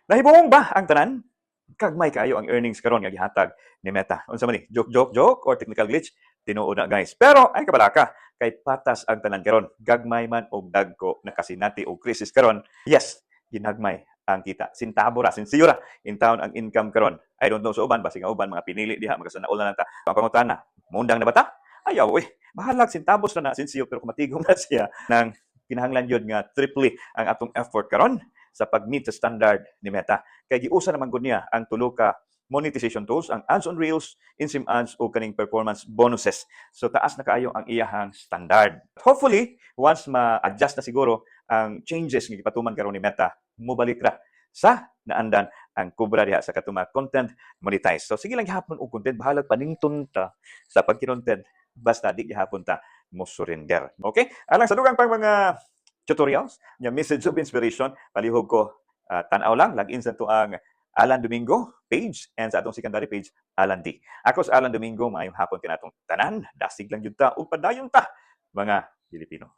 Nahibong ba ang tanan? Kagmay kaayo ang earnings karon nga gihatag ni Meta. Unsa man ni? Joke or technical glitch? Tinuod na guys. Pero ay kabalaka kay patas ang tanan karon. Gagmay man og dagko nakasinati og krisis karon. Yes, ginagmay ang kita. Sintabo ra, sinsiyo ra in town ang income karon. I don't know sa uban, basi nga uban mga pinili diha magasanaol na lang ta. Ang pangutana, mundang na bata? Ayaw bahalag sintabos na na sinsiyo pero kumatigom na siya nang kinahanglan yun nga triple ang atong effort karon sa pag-meet sa standard ni Meta. Kay giusa naman gud niya ang tulo ka monetization tools, ang ads on reels, insim ads o kaning performance bonuses. So taas na kaayo ang iyahang standard. Hopefully, once ma-adjust na siguro ang changes nga gipatuman karon ni Meta, mobalik ra sa naandan ang kubra diha sa katuma content monetize. So sige lang gihapon og content, bahalag panington ta sa pag-content basta di gihapon ta mo surrender. Okay? Alang sa dugang pang mga tutorials, yung message of inspiration, palihog ko tanaw lang, log in sa ito ang Alan Domingo page and sa atong secondary page, Alan D. Ako sa Alan Domingo, maayong hapon kinatong tanan, dasig lang yun ta, upadayon ta, mga Pilipino.